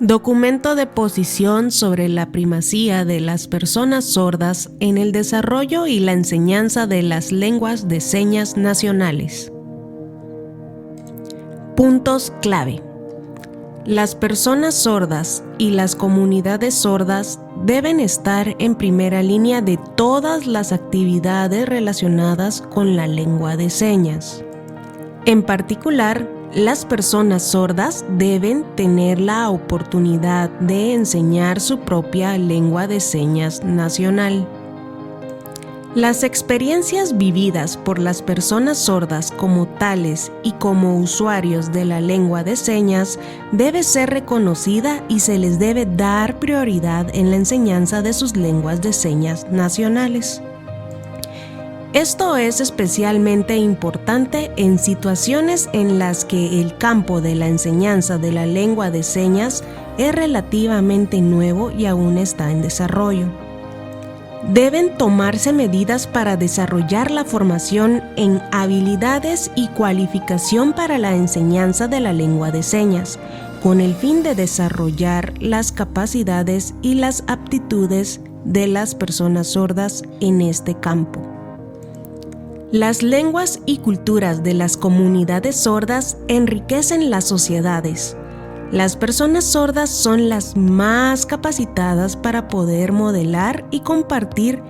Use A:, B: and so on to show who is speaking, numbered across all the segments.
A: Documento de posición sobre la primacía de las personas sordas en el desarrollo y la enseñanza de las lenguas de señas nacionales. Puntos clave. Las personas sordas y las comunidades sordas deben estar en primera línea de todas las actividades relacionadas con la lengua de señas. En particular, las personas sordas deben tener la oportunidad de enseñar su propia lengua de señas nacional. Las experiencias vividas por las personas sordas como tales y como usuarios de la lengua de señas debe ser reconocida y se les debe dar prioridad en la enseñanza de sus lenguas de señas nacionales. Esto es especialmente importante en situaciones en las que el campo de la enseñanza de la lengua de señas es relativamente nuevo y aún está en desarrollo. Deben tomarse medidas para desarrollar la formación en habilidades y cualificación para la enseñanza de la lengua de señas, con el fin de desarrollar las capacidades y las aptitudes de las personas sordas en este campo. Las lenguas y culturas de las comunidades sordas enriquecen las sociedades. Las personas sordas son las más capacitadas para poder modelar y compartir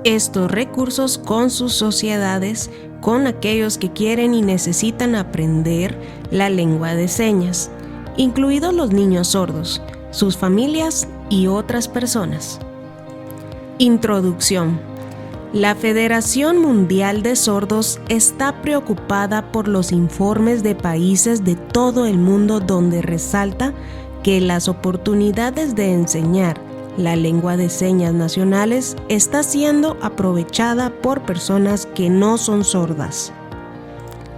A: estos recursos con sus sociedades, con aquellos que quieren y necesitan aprender la lengua de señas, incluidos los niños sordos, sus familias y otras personas. Introducción. La Federación Mundial de Sordos está preocupada por los informes de países de todo el mundo donde resalta que las oportunidades de enseñar la lengua de señas nacionales está siendo aprovechada por personas que no son sordas,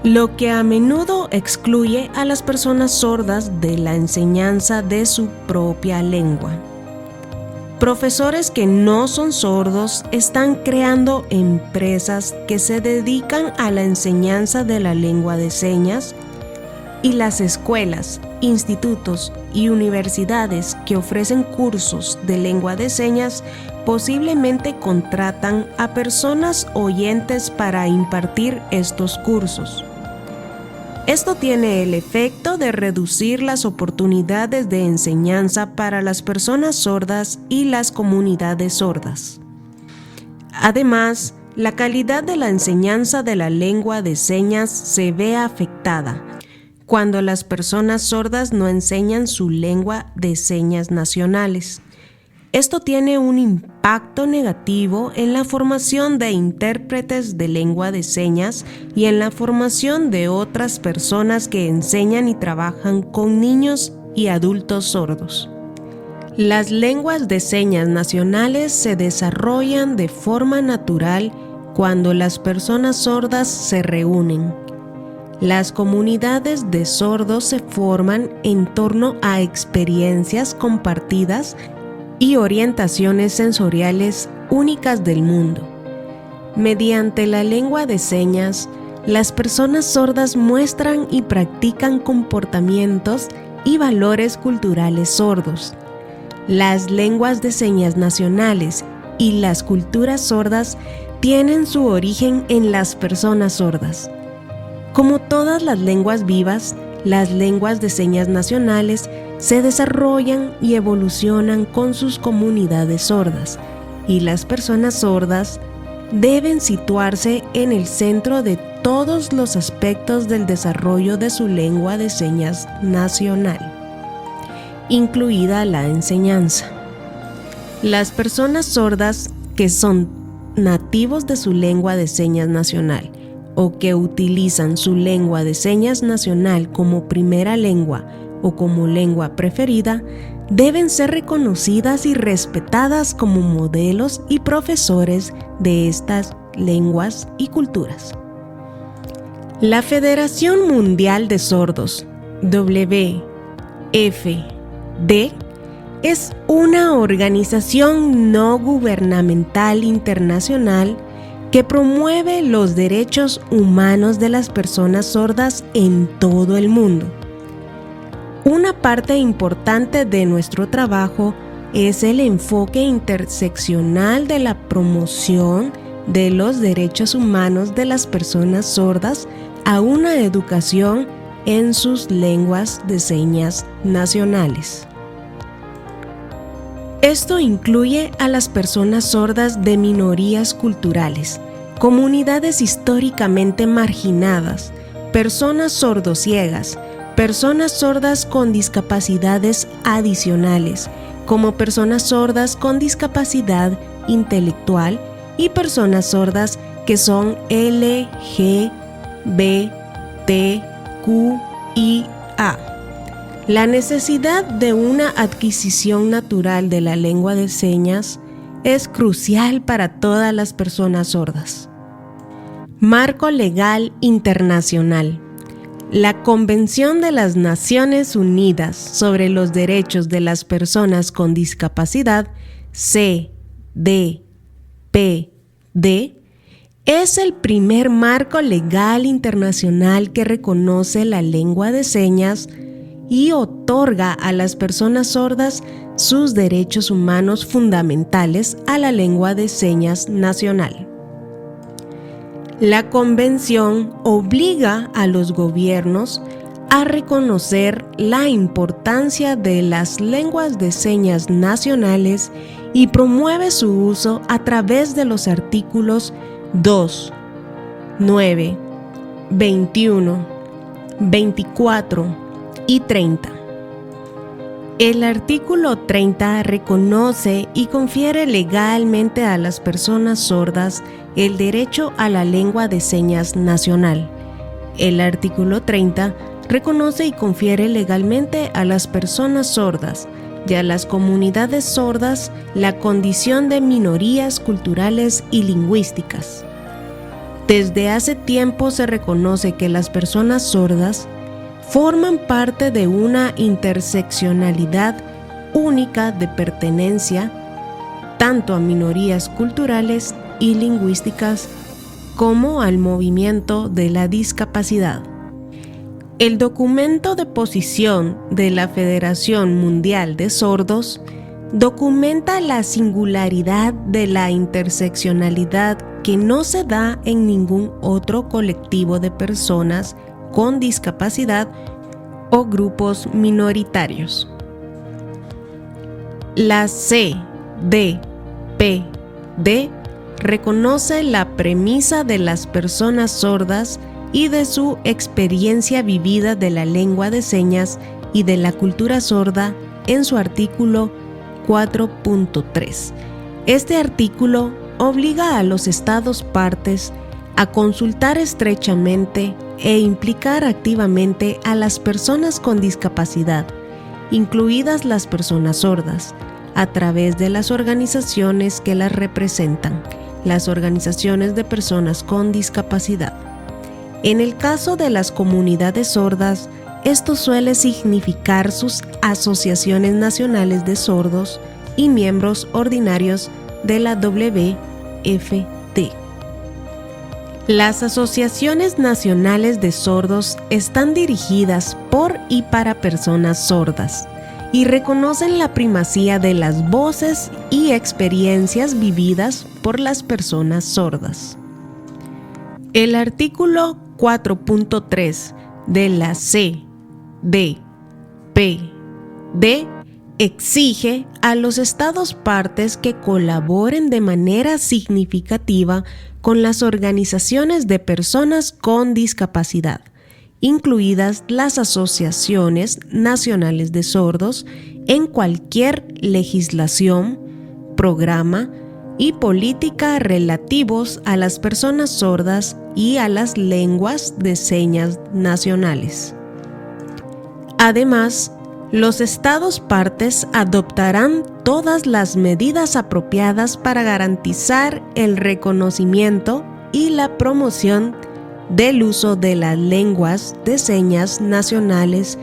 A: lo que a menudo excluye a las personas sordas de la enseñanza de su propia lengua. Profesores que no son sordos están creando empresas que se dedican a la enseñanza de la lengua de señas y las escuelas, institutos y universidades que ofrecen cursos de lengua de señas posiblemente contratan a personas oyentes para impartir estos cursos. Esto tiene el efecto de reducir las oportunidades de enseñanza para las personas sordas y las comunidades sordas. Además, la calidad de la enseñanza de la lengua de señas se ve afectada cuando las personas sordas no enseñan su lengua de señas nacionales. Esto tiene un impacto negativo en la formación de intérpretes de lengua de señas y en la formación de otras personas que enseñan y trabajan con niños y adultos sordos. Las lenguas de señas nacionales se desarrollan de forma natural cuando las personas sordas se reúnen. Las comunidades de sordos se forman en torno a experiencias compartidas y orientaciones sensoriales únicas del mundo. Mediante la lengua de señas, las personas sordas muestran y practican comportamientos y valores culturales sordos. Las lenguas de señas nacionales y las culturas sordas tienen su origen en las personas sordas. Como todas las lenguas vivas, las lenguas de señas nacionales se desarrollan y evolucionan con sus comunidades sordas, y las personas sordas deben situarse en el centro de todos los aspectos del desarrollo de su lengua de señas nacional, incluida la enseñanza. Las personas sordas que son nativos de su lengua de señas nacional o que utilizan su lengua de señas nacional como primera lengua o como lengua preferida, deben ser reconocidas y respetadas como modelos y profesores de estas lenguas y culturas. La Federación Mundial de Sordos, WFD, es una organización no gubernamental internacional que promueve los derechos humanos de las personas sordas en todo el mundo. Una parte importante de nuestro trabajo es el enfoque interseccional de la promoción de los derechos humanos de las personas sordas a una educación en sus lenguas de señas nacionales. Esto incluye a las personas sordas de minorías culturales, comunidades históricamente marginadas, personas sordociegas, personas sordas con discapacidades adicionales, como personas sordas con discapacidad intelectual y personas sordas que son LGBTQIA. La necesidad de una adquisición natural de la lengua de señas es crucial para todas las personas sordas. Marco legal internacional. La Convención de las Naciones Unidas sobre los Derechos de las Personas con Discapacidad, CDPD, es el primer marco legal internacional que reconoce la lengua de señas y otorga a las personas sordas sus derechos humanos fundamentales a la lengua de señas nacional. La Convención obliga a los gobiernos a reconocer la importancia de las lenguas de señas nacionales y promueve su uso a través de los artículos 2, 9, 21, 24 y 30. El artículo 30 reconoce y confiere legalmente a las personas sordas el derecho a la lengua de señas nacional. El artículo 30 reconoce y confiere legalmente a las personas sordas y a las comunidades sordas la condición de minorías culturales y lingüísticas. Desde hace tiempo se reconoce que las personas sordas forman parte de una interseccionalidad única de pertenencia tanto a minorías culturales y lingüísticas como al movimiento de la discapacidad. El documento de posición de la Federación Mundial de Sordos documenta la singularidad de la interseccionalidad que no se da en ningún otro colectivo de personas con discapacidad o grupos minoritarios. La CDPD reconoce la premisa de las personas sordas y de su experiencia vivida de la lengua de señas y de la cultura sorda en su artículo 4.3. Este artículo obliga a los Estados partes a consultar estrechamente e implicar activamente a las personas con discapacidad, incluidas las personas sordas, a través de las organizaciones que las representan, las organizaciones de personas con discapacidad. En el caso de las comunidades sordas, esto suele significar sus asociaciones nacionales de sordos y miembros ordinarios de la WFT. Las asociaciones nacionales de sordos están dirigidas por y para personas sordas y reconocen la primacía de las voces y experiencias vividas por las personas sordas. El artículo 4.3 de la CDPD exige a los Estados partes que colaboren de manera significativa con las organizaciones de personas con discapacidad, incluidas las asociaciones nacionales de sordos, en cualquier legislación, programa y política relativos a las personas sordas y a las lenguas de señas nacionales. Además, los Estados partes adoptarán todas las medidas apropiadas para garantizar el reconocimiento y la promoción del uso de las lenguas de señas nacionales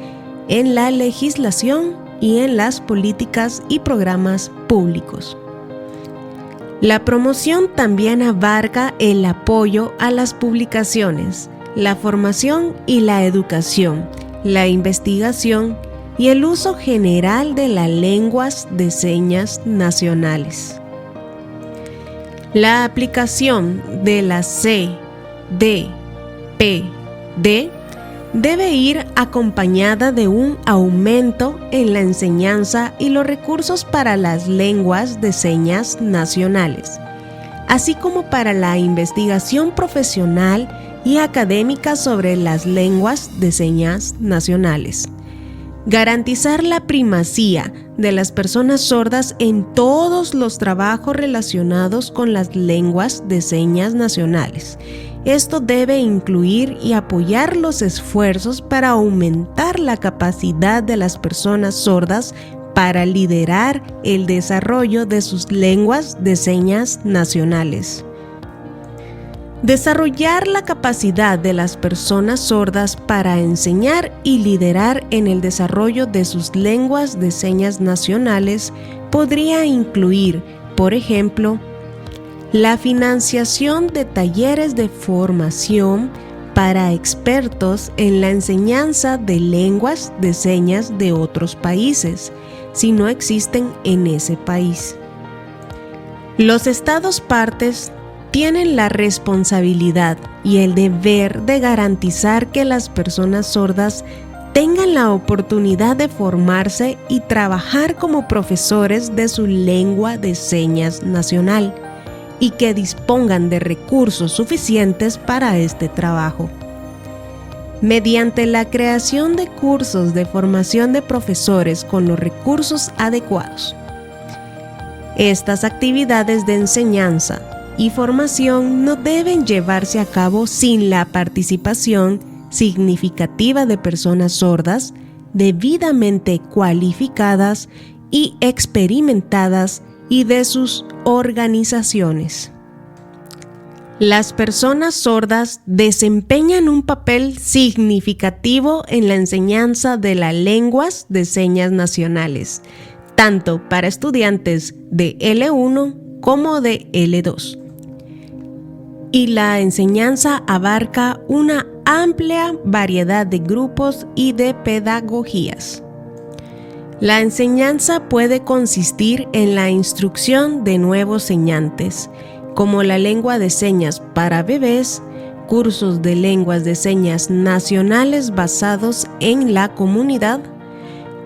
A: en la legislación y en las políticas y programas públicos. La promoción también abarca el apoyo a las publicaciones, la formación y la educación, la investigación y el uso general de las lenguas de señas nacionales. La aplicación de la CDPD debe ir acompañada de un aumento en la enseñanza y los recursos para las lenguas de señas nacionales, así como para la investigación profesional y académica sobre las lenguas de señas nacionales. Garantizar la primacía de las personas sordas en todos los trabajos relacionados con las lenguas de señas nacionales. Esto debe incluir y apoyar los esfuerzos para aumentar la capacidad de las personas sordas para liderar el desarrollo de sus lenguas de señas nacionales. Desarrollar la capacidad de las personas sordas para enseñar y liderar en el desarrollo de sus lenguas de señas nacionales podría incluir, por ejemplo, la financiación de talleres de formación para expertos en la enseñanza de lenguas de señas de otros países, si no existen en ese país. Los Estados partes tienen la responsabilidad y el deber de garantizar que las personas sordas tengan la oportunidad de formarse y trabajar como profesores de su lengua de señas nacional y que dispongan de recursos suficientes para este trabajo. Mediante la creación de cursos de formación de profesores con los recursos adecuados. Estas actividades de enseñanza y formación no deben llevarse a cabo sin la participación significativa de personas sordas debidamente cualificadas y experimentadas y de sus organizaciones. Las personas sordas desempeñan un papel significativo en la enseñanza de las lenguas de señas nacionales, tanto para estudiantes de L1 como de L2. Y la enseñanza abarca una amplia variedad de grupos y de pedagogías. La enseñanza puede consistir en la instrucción de nuevos señantes, como la lengua de señas para bebés, cursos de lenguas de señas nacionales basados en la comunidad,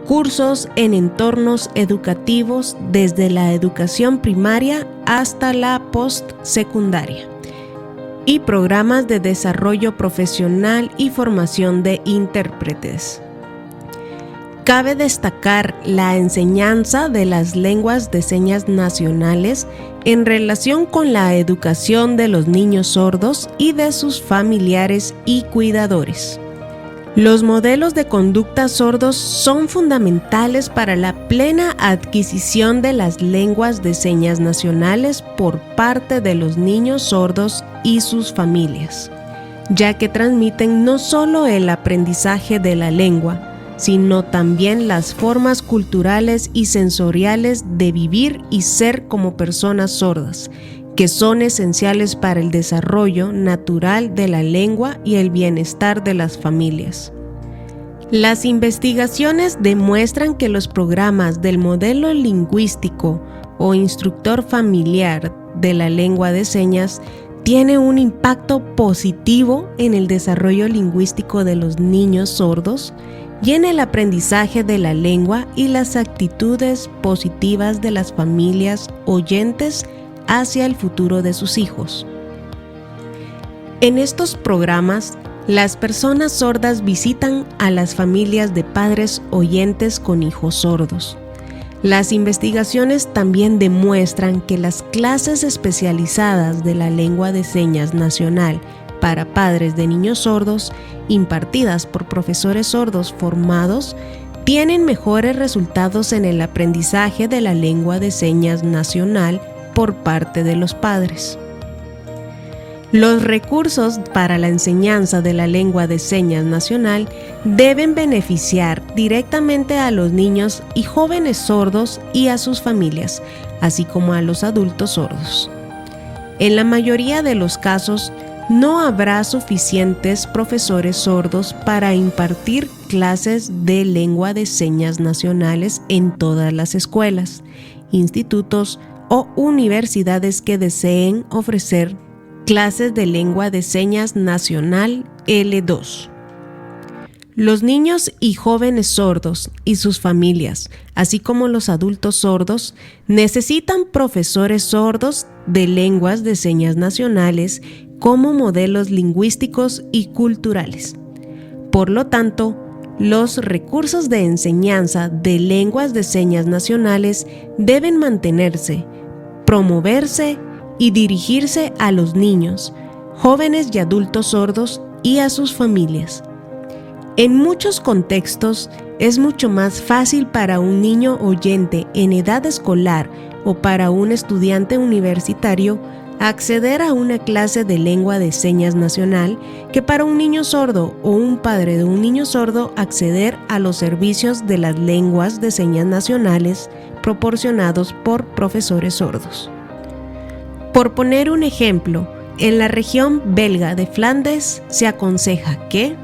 A: cursos en entornos educativos desde la educación primaria hasta la postsecundaria, y programas de desarrollo profesional y formación de intérpretes. Cabe destacar la enseñanza de las lenguas de señas nacionales en relación con la educación de los niños sordos y de sus familiares y cuidadores. Los modelos de conducta sordos son fundamentales para la plena adquisición de las lenguas de señas nacionales por parte de los niños sordos y sus familias, ya que transmiten no solo el aprendizaje de la lengua, sino también las formas culturales y sensoriales de vivir y ser como personas sordas, que son esenciales para el desarrollo natural de la lengua y el bienestar de las familias. Las investigaciones demuestran que los programas del modelo lingüístico o instructor familiar de la lengua de señas tienen un impacto positivo en el desarrollo lingüístico de los niños sordos y en el aprendizaje de la lengua y las actitudes positivas de las familias oyentes hacia el futuro de sus hijos. En estos programas, las personas sordas visitan a las familias de padres oyentes con hijos sordos. Las investigaciones también demuestran que las clases especializadas de la lengua de señas nacional para padres de niños sordos, impartidas por profesores sordos formados, tienen mejores resultados en el aprendizaje de la lengua de señas nacional por parte de los padres. Los recursos para la enseñanza de la lengua de señas nacional deben beneficiar directamente a los niños y jóvenes sordos y a sus familias, así como a los adultos sordos. En la mayoría de los casos, no habrá suficientes profesores sordos para impartir clases de lengua de señas nacionales en todas las escuelas, institutos o universidades que deseen ofrecer clases de lengua de señas nacional L2. Los niños y jóvenes sordos y sus familias, así como los adultos sordos, necesitan profesores sordos de lenguas de señas nacionales como modelos lingüísticos y culturales. Por lo tanto, los recursos de enseñanza de lenguas de señas nacionales deben mantenerse, promoverse y dirigirse a los niños, jóvenes y adultos sordos y a sus familias. En muchos contextos, es mucho más fácil para un niño oyente en edad escolar o para un estudiante universitario acceder a una clase de lengua de señas nacional que para un niño sordo o un padre de un niño sordo acceder a los servicios de las lenguas de señas nacionales proporcionados por profesores sordos. Por poner un ejemplo, en la región belga de Flandes se aconseja que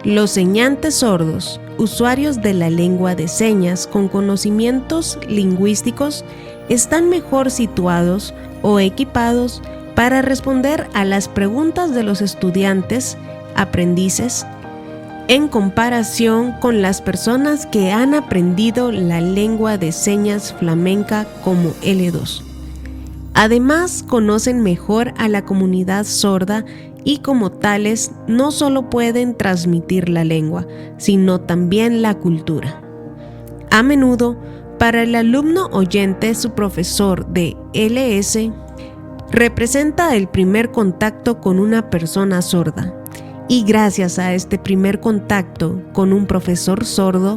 A: los señantes sordos, usuarios de la lengua de señas con conocimientos lingüísticos, están mejor situados o equipados para responder a las preguntas de los estudiantes, aprendices, en comparación con las personas que han aprendido la lengua de señas flamenca como L2. Además, conocen mejor a la comunidad sorda y como tales no solo pueden transmitir la lengua, sino también la cultura. A menudo, para el alumno oyente, su profesor de LS representa el primer contacto con una persona sorda, y gracias a este primer contacto con un profesor sordo,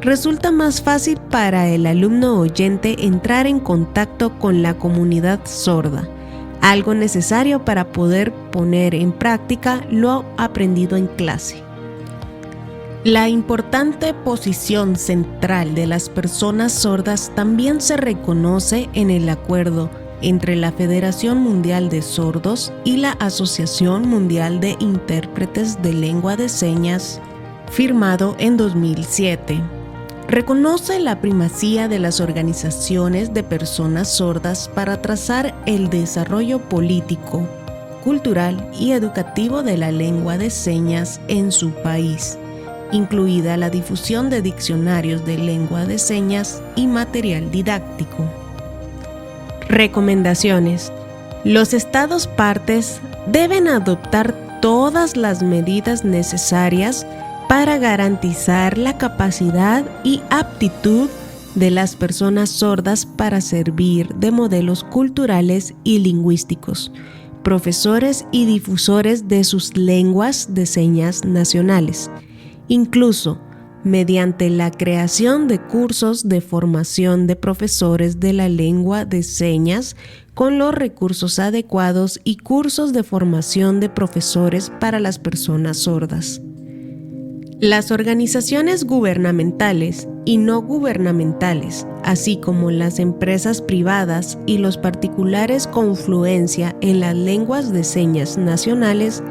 A: resulta más fácil para el alumno oyente entrar en contacto con la comunidad sorda, algo necesario para poder poner en práctica lo aprendido en clase. La importante posición central de las personas sordas también se reconoce en el acuerdo entre la Federación Mundial de Sordos y la Asociación Mundial de Intérpretes de Lengua de Señas, firmado en 2007. Reconoce la primacía de las organizaciones de personas sordas para trazar el desarrollo político, cultural y educativo de la lengua de señas en su país, incluida la difusión de diccionarios de lengua de señas y material didáctico. Recomendaciones. Los Estados partes deben adoptar todas las medidas necesarias para garantizar la capacidad y aptitud de las personas sordas para servir de modelos culturales y lingüísticos, profesores y difusores de sus lenguas de señas nacionales, incluso mediante la creación de cursos de formación de profesores de la lengua de señas con los recursos adecuados y cursos de formación de profesores para las personas sordas. Las organizaciones gubernamentales y no gubernamentales, así como las empresas privadas y los particulares con influencia en las lenguas de señas nacionales,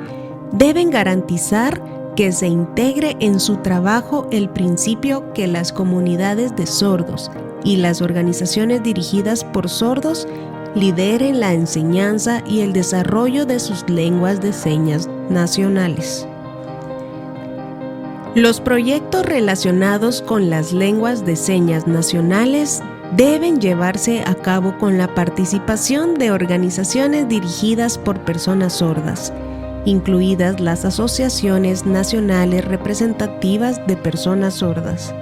A: deben garantizar que se integre en su trabajo el principio que las comunidades de sordos y las organizaciones dirigidas por sordos lideren la enseñanza y el desarrollo de sus lenguas de señas nacionales. Los proyectos relacionados con las lenguas de señas nacionales deben llevarse a cabo con la participación de organizaciones dirigidas por personas sordas, incluidas las asociaciones nacionales representativas de personas sordas.